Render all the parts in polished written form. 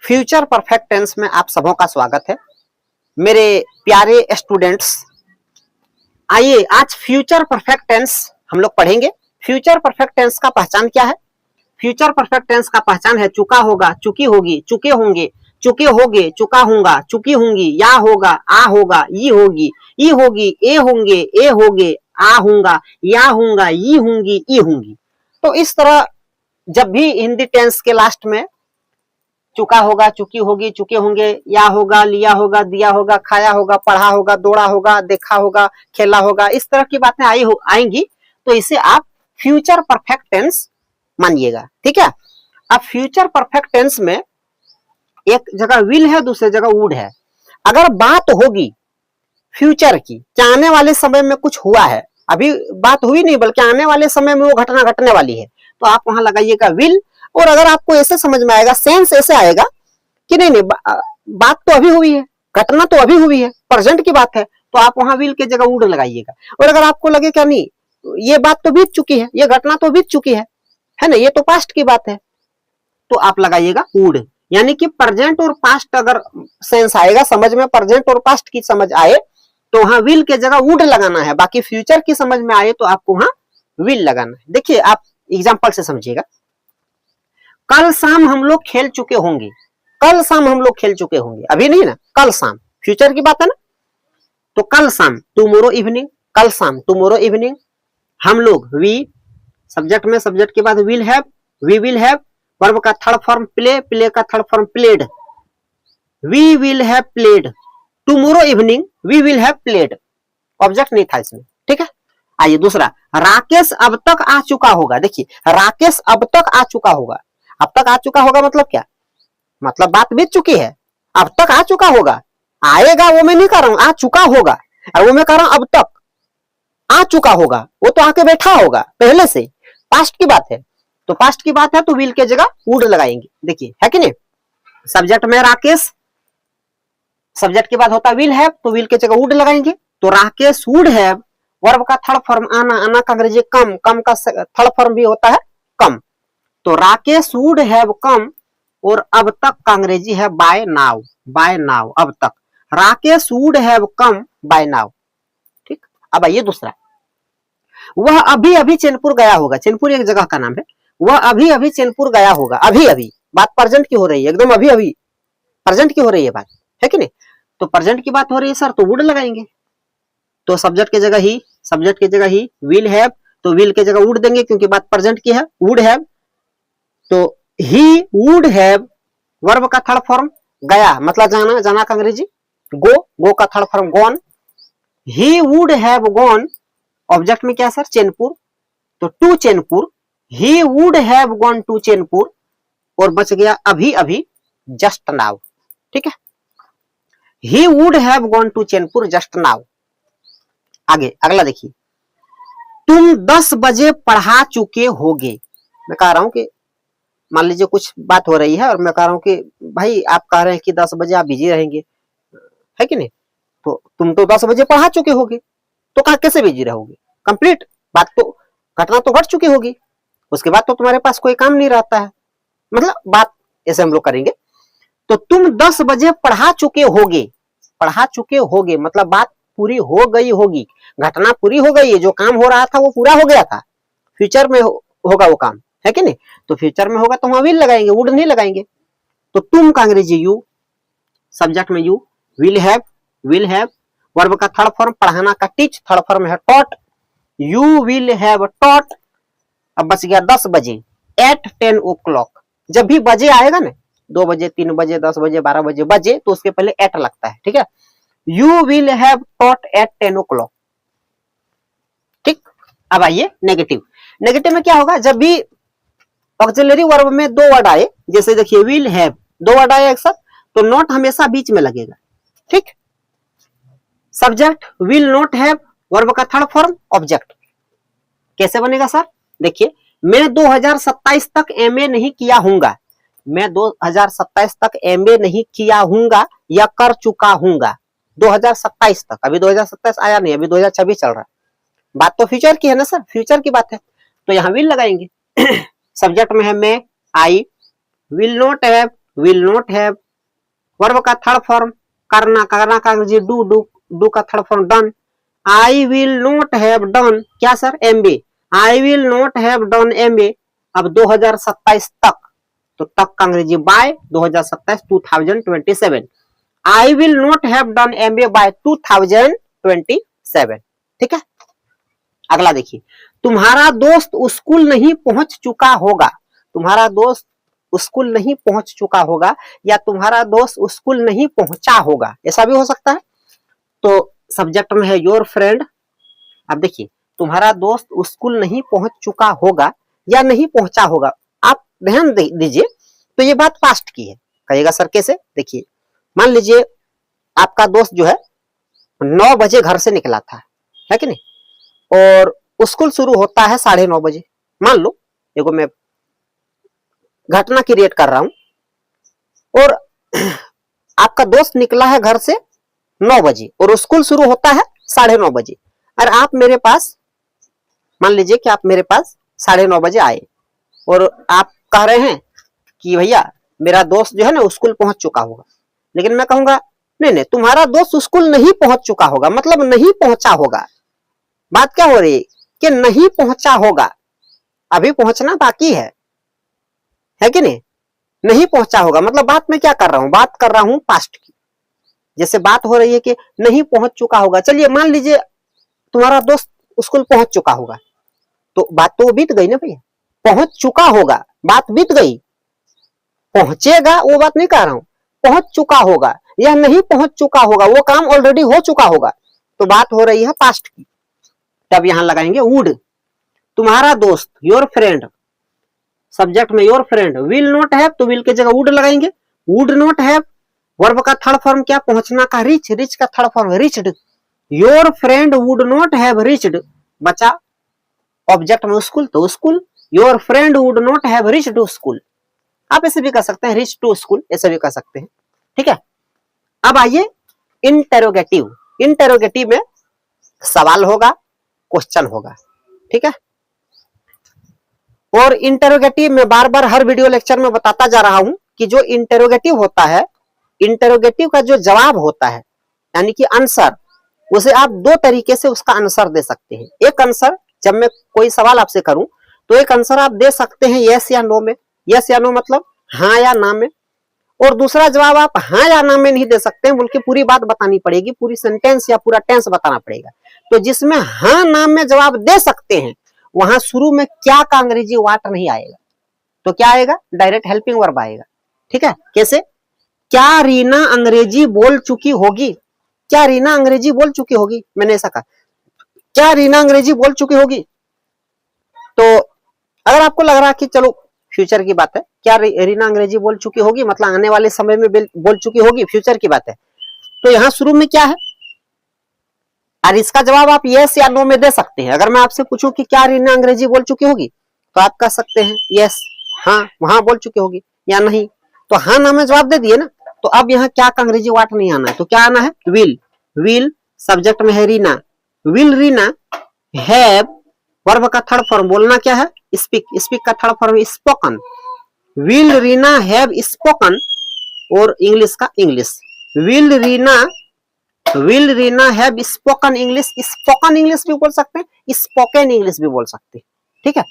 Future perfect tense में आप सबों का स्वागत है मेरे प्यारे स्टूडेंट्स। आइए आज फ्यूचर परफेक्ट टेंस हम लोग पढ़ेंगे। फ्यूचर परफेक्ट टेंस का पहचान क्या है? फ्यूचर परफेक्ट टेंस का पहचान है चुका होगा, चुकी होगी, चुके होंगे, चुके होगे, चुका होगा, चुकी होंगी, या होगा, आ होगा, ई होगी, ई होगी, ए होंगे, ए होगे, आ होगा, या होगा, ई होंगी, ई होंगी। तो इस तरह जब भी हिंदी टेंस के लास्ट में चुका होगा, चुकी होगी, चुके होंगे, या होगा, लिया होगा, दिया होगा, खाया होगा, पढ़ा होगा, दौड़ा होगा, देखा होगा, खेला होगा, इस तरह की बातें आएंगी तो इसे आप फ्यूचर परफेक्ट टेंस मानिएगा। ठीक है। अब फ्यूचर परफेक्ट टेंस में एक जगह विल है, दूसरी जगह वुड है। अगर बात होगी फ्यूचर की कि आने वाले समय में कुछ हुआ है, अभी बात हुई नहीं बल्कि आने वाले समय में वो घटना घटने वाली है, तो आप वहां लगाइएगा विल। और अगर आपको ऐसे समझ में आएगा, सेंस ऐसे आएगा कि नहीं बात तो अभी हुई है, घटना तो अभी हुई है, प्रेजेंट की बात है, तो आप वहां विल की जगह वुड लगाइएगा। और अगर आपको लगे क्या नहीं ये बात तो बीत चुकी है, ये घटना तो बीत चुकी है ना, ये तो पास्ट की बात है, तो आप लगाइएगा वुड। यानी कि प्रेजेंट और पास्ट अगर सेंस आएगा समझ में, प्रेजेंट और पास्ट की समझ आए तो वहां विल के जगह वुड लगाना है। बाकी फ्यूचर की समझ में आए तो आपको वहां विल लगाना है। देखिए आप एग्जांपल से समझिएगा। कल शाम हम लोग खेल चुके होंगे, कल शाम हम लोग खेल चुके होंगे, अभी नहीं ना, कल शाम, फ्यूचर की बात है ना। तो कल शाम टुमारो इवनिंग, कल शाम टुमारो इवनिंग। हम लोग वी, सब्जेक्ट में सब्जेक्ट के बाद will have, we will have, verb का थर्ड फॉर्म प्ले, प्ले का third form played, we will have played, tomorrow evening we will have played, object नहीं था इसमें। ठीक है। आइए दूसरा, राकेश अब तक आ चुका होगा। देखिए राकेश अब तक आ चुका होगा, अब तक आ चुका होगा मतलब क्या, मतलब बात बीत चुकी है, अब तक आ चुका होगा, आएगा वो मैं नहीं कर रहा हूं, आ चुका होगा, और वो मैं कर रहा हूं अब तक आ चुका होगा, वो तो आके बैठा होगा पहले से, पास्ट की बात है। तो पास्ट की बात है तो विल के जगह वुड लगाएंगे। देखिए है कि नहीं, सब्जेक्ट में राकेश, सब्जेक्ट के बाद होता विल हैव, तो विल के जगह वुड लगाएंगे। तो राकेश वुड हैव, वर्ब का थर्ड फॉर्म आना, आना का अंग्रेजी कम, कम का थर्ड फॉर्म भी होता है कम, तो राकेश वुड हैव कम, और अब तक का अंग्रेजी है बाय नाउ, बाय नाउ अब तक, Rakesh would have come by now. ठीक। अब आइए दूसरा, वह अभी अभी चैनपुर गया होगा, चैनपुर एक जगह का नाम है, वह अभी अभी चैनपुर गया होगा, अभी अभी, बात प्रेजेंट की हो रही है, एकदम अभी अभी प्रेजेंट की हो रही है बात, है कि नहीं। तो प्रेजेंट की बात हो रही है सर, तो वुड लगाएंगे। तो सब्जेक्ट की जगह ही, सब्जेक्ट की जगह ही विल हैव, तो विल की जगह वुड देंगे क्योंकि बात प्रेजेंट की है, वुड हैव। तो ही वुड हैव, वर्ब का थर्ड फॉर्म गया मतलब जाना, जाना का अंग्रेजी गो, गो का third form gone, he would have gone, object में क्या सर चैनपुर, तो to Chainpur, he would have gone to Chainpur, और बच गया अभी अभी जस्ट नाउ। ठीक है, he would have gone to Chainpur just now. आगे अगला देखिए, तुम 10 बजे पढ़ा चुके होगे। मैं कह रहा हूं कि मान लीजिए कुछ बात हो रही है और मैं कह रहा हूं कि भाई आप कह रहे हैं कि 10 बजे आप बिजी रहेंगे, है कि नहीं, तो तुम तो 10 बजे पढ़ा चुके होगे, तो कहा कैसे बिजी रहोगे, कंप्लीट बात तो, घटना तो घट चुकी होगी, उसके बाद तो तुम्हारे पास कोई काम नहीं रहता है, मतलब बात ऐसे हम लोग करेंगे। तो तुम 10 बजे पढ़ा चुके होगे, पढ़ा चुके होगे मतलब बात पूरी हो गई होगी, घटना पूरी हो गई है, जो काम हो रहा था वो पूरा हो गया था, फ्यूचर में होगा वो काम, है कि नहीं। तो फ्यूचर में होगा तो वहां विल लगाएंगे, वुड नहीं लगाएंगे। तो तुम का अंग्रेजी यू, सब्जेक्ट में यू, विल हैव, वर्ब का थर्ड फॉर्म पढ़ाना का टीच, थर्ड फॉर्म है taught, you will have taught. अब बच गया 10 बजे, एट 10 o'clock, जब भी बजे आएगा ना, 2 बजे, 3 बजे, 10 बजे, 12 बजे बजे, तो उसके पहले एट लगता है। ठीक है, you will have taught at 10 o'clock। ठीक। अब आइए नेगेटिव, नेगेटिव में क्या होगा, जब भी ऑक्सिलरी वर्ब में 2 वर्ड आए, जैसे देखिए विल हैव, 2 वर्ड आए एक साथ, तो नॉट हमेशा बीच में लगेगा। ठीक, subject will not have, verb का थर्ड फॉर्म ऑब्जेक्ट, कैसे बनेगा सर, देखिए मैं 2027 तक एमए नहीं किया हूंगा, मैं 2027 तक एमए नहीं किया हूंगा या कर चुका हूंगा, 2027 तक, अभी 2027 आया नहीं, अभी 2026 चल रहा है, बात तो फ्यूचर की है ना सर, फ्यूचर की बात है, तो यहाँ विल लगाएंगे। सब्जेक्ट में है मैं, I, will not have, will not have, verb का थर्ड फॉर्म करना, करना का अंग्रेजी डू, डू का third form done. I will not have done क्या sir, MBA, I will not have done MBA. अब 2027 तक, तो तक का अंग्रेजी by 2027, 2027। I will not have done MBA by 2027। ठीक है, अगला देखिए, तुम्हारा दोस्त स्कूल नहीं पहुंच चुका होगा, तुम्हारा दोस्त स्कूल नहीं पहुंच चुका होगा, या तुम्हारा दोस्त स्कूल नहीं पहुंचा होगा, ऐसा भी हो सकता है। तो सब्जेक्ट में है योर फ्रेंड। अब देखिए, तुम्हारा दोस्त स्कूल नहीं पहुंच चुका होगा या नहीं पहुंचा होगा, आप ध्यान दीजिए। तो ये बात पास्ट की है, कहिएगा सर कैसे, देखिए मान लीजिए आपका दोस्त जो है 9 बजे घर से निकला था, है कि नहीं, और स्कूल शुरू होता है 9:30 बजे। मान लो, देखो मैं घटना क्रिएट कर रहा हूं, और आपका दोस्त निकला है घर से 9 बजे और स्कूल शुरू होता है 9:30 बजे, और आप मेरे पास, मान लीजिए कि आप मेरे पास 9:30 बजे आए और आप कह रहे हैं कि भैया मेरा दोस्त जो है ना स्कूल पहुंच चुका होगा, लेकिन मैं कहूंगा नहीं नहीं, तुम्हारा दोस्त स्कूल नहीं पहुंच चुका होगा, मतलब नहीं पहुंचा होगा। बात क्या हो रही है कि नहीं पहुंचा होगा, अभी पहुंचना बाकी है कि नहीं पहुंचा होगा, मतलब बात में क्या कर रहा हूं, बात कर रहा हूं पास्ट की। जैसे बात हो रही है कि नहीं पहुंच चुका होगा, चलिए मान लीजिए तुम्हारा दोस्त स्कूल पहुंच चुका होगा, तो बात तो बीत गई ना भैया, पहुंच चुका होगा, बात बीत गई, पहुंचेगा वो बात नहीं कह रहा हूं, पहुंच चुका होगा या नहीं पहुंच चुका होगा, वो काम ऑलरेडी हो चुका होगा, तो बात हो रही है पास्ट की। तब यहां लगाएंगे वुड। तुम्हारा दोस्त योर फ्रेंड, सब्जेक्ट में your friend, will not have, तो विल की जगह वुड लगाएंगे, वुड नॉट हैव। वर्ब का थर्ड फॉर्म क्या, पहुंचना का रीच, रीच का third form reached. Your friend would not have reached, बचा ऑब्जेक्ट में स्कूल, तो school, your friend would not have reached school. आप ऐसे भी कर सकते हैं, रीच टू स्कूल, ऐसे भी कर सकते हैं। ठीक है, अब आइए इंटेरोगेटिव। इंटेरोगेटिव में सवाल होगा, क्वेश्चन होगा। ठीक है, और इंटेरोगेटिव में बार बार हर वीडियो लेक्चर में बताता जा रहा हूं कि जो इंटेरोगेटिव होता है, इंटेरोगेटिव का जो जवाब होता है यानी कि आंसर, उसे आप 2 तरीके से उसका आंसर दे सकते हैं। एक आंसर, जब मैं कोई सवाल आपसे करूं तो एक आंसर आप दे सकते हैं यस या नो में, यस या नो मतलब हाँ या ना में, और दूसरा जवाब आप हाँ या ना में नहीं दे सकते हैं, बल्कि पूरी बात बतानी पड़ेगी, पूरी सेंटेंस या पूरा टेंस बताना पड़ेगा। तो जिसमें हाँ ना में जवाब दे सकते हैं, वहां शुरू में क्या का अंग्रेजी वाट नहीं आएगा, तो क्या आएगा, डायरेक्ट हेल्पिंग वर्ब आएगा। ठीक है, कैसे, क्या रीना अंग्रेजी बोल चुकी होगी, क्या रीना अंग्रेजी बोल चुकी होगी, मैंने ऐसा कहा, क्या रीना अंग्रेजी बोल चुकी होगी। तो अगर आपको लग रहा है कि चलो फ्यूचर की बात है, क्या रीना अंग्रेजी बोल चुकी होगी मतलब आने वाले समय में बोल चुकी होगी, फ्यूचर की बात है, तो यहां शुरू में क्या है, और इसका जवाब आप यस या नो में दे सकते हैं। अगर मैं आपसे पूछूं कि क्या रीना अंग्रेजी बोल चुकी होगी, तो आप कह सकते हैं यस, हाँ वहां बोल चुकी होगी, या नहीं, तो हाँ ना में जवाब दे दिए ना। तो अब यहाँ क्या का अंग्रेजी वाट नहीं आना है, तो क्या आना है, विल। विल सब्जेक्ट में है Reena, will Reena have, verb का थर्ड फॉर्म बोलना क्या है, स्पीक, स्पीक का third form spoken, will Reena have spoken, और इंग्लिश का English, will Reena have spoken English, spoken English भी बोल सकते हैं, स्पोकन इंग्लिश भी बोल सकते हैं। ठीक है,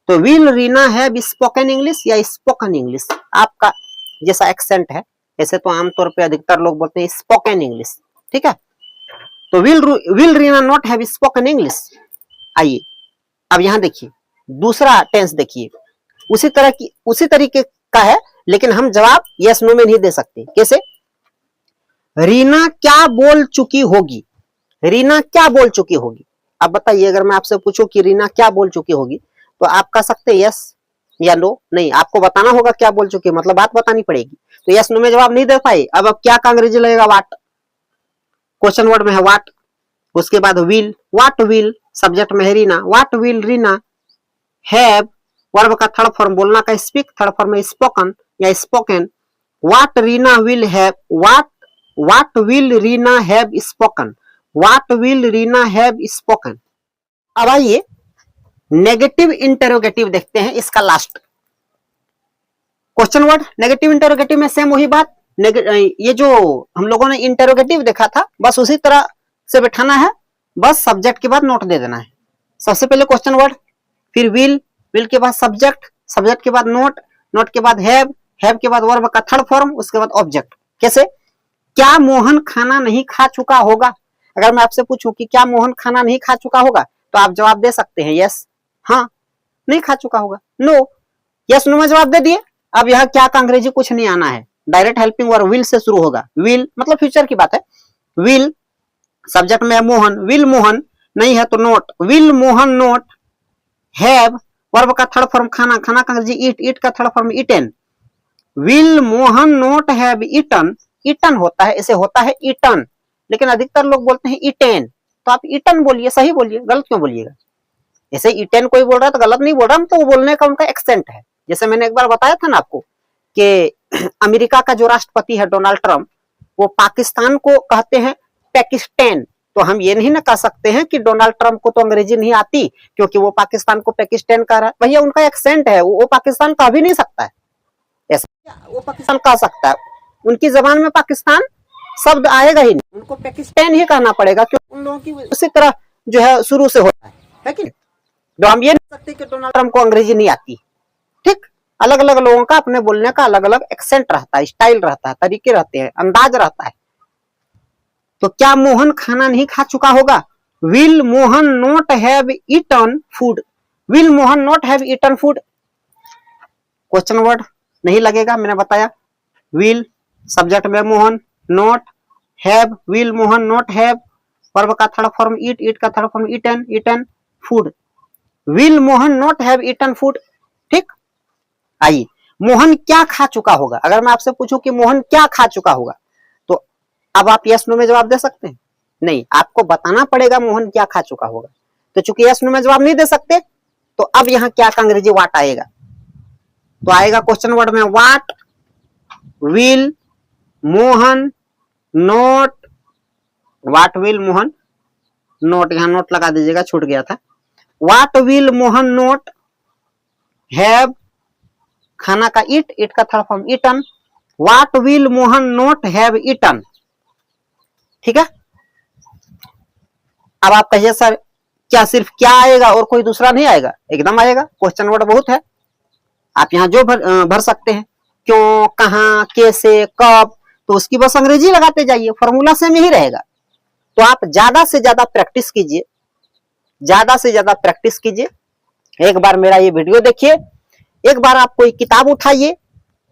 तो will Reena have spoken English या स्पोकन इंग्लिश, आपका जैसा एक्सेंट है, ऐसे तो आमतौर पे अधिकतर लोग बोलते हैं स्पोकन इंग्लिश। ठीक है, तो will Reena not have spoken English. आइए अब यहां देखिए, दूसरा टेंस देखिए, उसी तरीके का है, लेकिन हम जवाब यस नो में नहीं दे सकते। कैसे, रीना क्या बोल चुकी होगी, रीना क्या बोल चुकी होगी। अब बताइए, अगर मैं आपसे पूछूं कि रीना क्या बोल चुकी होगी, तो आप कह सकते हैं यस या नो, नहीं, आपको बताना होगा क्या बोल चुकी है, मतलब बात बतानी पड़ेगी। तो यस नो में जवाब नहीं दे पाए, अब क्या का अंग्रेजी लगेगा, वाट, क्वेश्चन वर्ड में है वाट, उसके बाद विल, वाट विल सब्जेक्ट में है Reena, what will Reena have, verb का थर्ड फॉर्म बोलना का स्पीक, थर्ड फॉर्म में स्पोकन या spoken, what Reena will have, what will Reena have spoken, what will Reena have spoken. अब आइए नेगेटिव इंटेरोगेटिव देखते हैं, इसका last question word negative interrogative में सेम वही बात, ये जो हम लोगों ने इंटरोगेटिव देखा था बस उसी तरह से बैठाना है, बस सब्जेक्ट के बाद नोट दे देना है। सबसे पहले क्वेश्चन वर्ड, फिर विल, विल के बाद सब्जेक्ट, सब्जेक्ट के बाद नोट, नोट के बाद हैव के बाद वर्ब का थर्ड फॉर्म, उसके बाद ऑब्जेक्ट। कैसे? क्या मोहन खाना नहीं खा चुका होगा? अगर मैं आपसे पूछूं कि क्या मोहन खाना नहीं खा चुका होगा तो आप जवाब दे सकते हैं यस, हाँ, नहीं खा चुका होगा, नो, यस नो में जवाब दे दिए। अब यह क्या का अंग्रेजी कुछ नहीं आना है, direct helping verb will say शुरू होगा। विल मतलब फ्यूचर की बात है। विल सब्जेक्ट में मोहन, विल मोहन नहीं है तो not, will Mohan not have verb का थर्ड फॉर्म खाना, खाना का अंग्रेजी ईट, ईट का third form eaten. Will Mohan not have eaten, eaten होता है, इसे होता है ईटन, लेकिन अधिकतर लोग बोलते हैं ईटेन, तो आप ईटन बोलिए, सही बोलिए, गलत क्यों बोलिएगा? जैसे ईटेन कोई बोल रहा है तो गलत नहीं बोल रहा, तो वो बोलने का उनका एक्सेंट है। जैसे मैंने एक बार बताया था ना आपको कि अमेरिका का जो राष्ट्रपति है डोनाल्ड ट्रंप, वो पाकिस्तान को कहते हैं पाकिस्तान, तो हम ये नहीं ना कह सकते हैं कि डोनाल्ड ट्रंप को तो अंग्रेजी नहीं आती क्योंकि वो पाकिस्तान को पाकिस्तान कह रहा है। भैया उनका एक्सेंट है, वो पाकिस्तान कह भी नहीं सकता है, ऐसा वो पाकिस्तान कह सकता है, उनकी जबान में पाकिस्तान शब्द आएगा ही नहीं, उनको पाकिस्तान ही कहना पड़ेगा क्योंकि उन लोगों की उसी तरह जो है शुरू से होता है कि नहीं? तो हम ये नहीं सकते कि डोनाल्ड ट्रंप को अंग्रेजी नहीं आती। ठीक, अलग अलग लोगों का अपने बोलने का अलग अलग एक्सेंट रहता है, स्टाइल रहता है, तरीके रहते हैं, अंदाज रहता है। तो क्या मोहन खाना नहीं खा चुका होगा? Will Mohan not have eaten food, will Mohan not have eaten food, question word नहीं लगेगा, मैंने बताया। विल सब्जेक्ट में Mohan, not have, will Mohan not have verb का थर्ड फॉर्म ईट, ईट का third form eaten, eaten food, will Mohan not have eaten food. ठीक, आइए मोहन क्या खा चुका होगा? अगर मैं आपसे पूछूं कि मोहन क्या खा चुका होगा तो अब आप यस नो में जवाब दे सकते हैं? नहीं, आपको बताना पड़ेगा मोहन क्या खा चुका होगा। तो चूंकि यस नो में जवाब नहीं दे सकते तो अब यहाँ क्या का अंग्रेजी वाट आएगा, तो आएगा क्वेश्चन वर्ड में what will Mohan not, what will Mohan not, यहां नोट लगा दीजिएगा, छूट गया था। What will Mohan not have खाना का ईट, ईट का third form eaten, what will Mohan not have eaten. ठीक है, अब आप कहिए सर क्या सिर्फ क्या आएगा और कोई दूसरा नहीं आएगा? एकदम आएगा, क्वेश्चन वर्ड बहुत है, आप यहाँ जो भर सकते हैं, क्यों, कहां, कैसे, कब, तो उसकी बस अंग्रेजी लगाते जाइए, फॉर्मूला सेम यही रहेगा। तो आप ज्यादा से ज्यादा प्रैक्टिस कीजिए, ज्यादा से ज्यादा प्रैक्टिस कीजिए। एक बार मेरा ये वीडियो देखिए, एक बार आप कोई किताब उठाइए,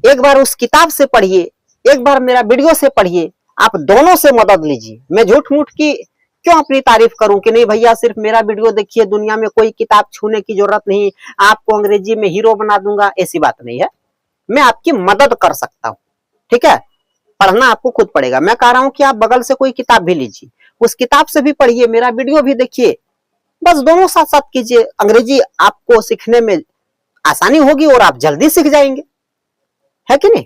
एक बार उस किताब से पढ़िए, एक बार मेरा वीडियो से पढ़िए, आप दोनों से मदद लीजिए। मैं झूठ मूठ की क्यों अपनी तारीफ करूं कि नहीं भैया सिर्फ मेरा वीडियो देखिए, दुनिया में कोई किताब छूने की जरूरत नहीं, आपको अंग्रेजी में हीरो बना दूंगा, ऐसी बात नहीं है। मैं आपकी मदद कर सकता हूं, ठीक है, पढ़ना आपको खुद पड़ेगा। मैं कह रहा हूं कि आप बगल से कोई किताब भी लीजिए, उस किताब से भी पढ़िए, मेरा वीडियो भी देखिए, बस दोनों साथ साथ कीजिए। अंग्रेजी आपको सीखने में आसानी होगी और आप जल्दी सीख जाएंगे, है कि नहीं?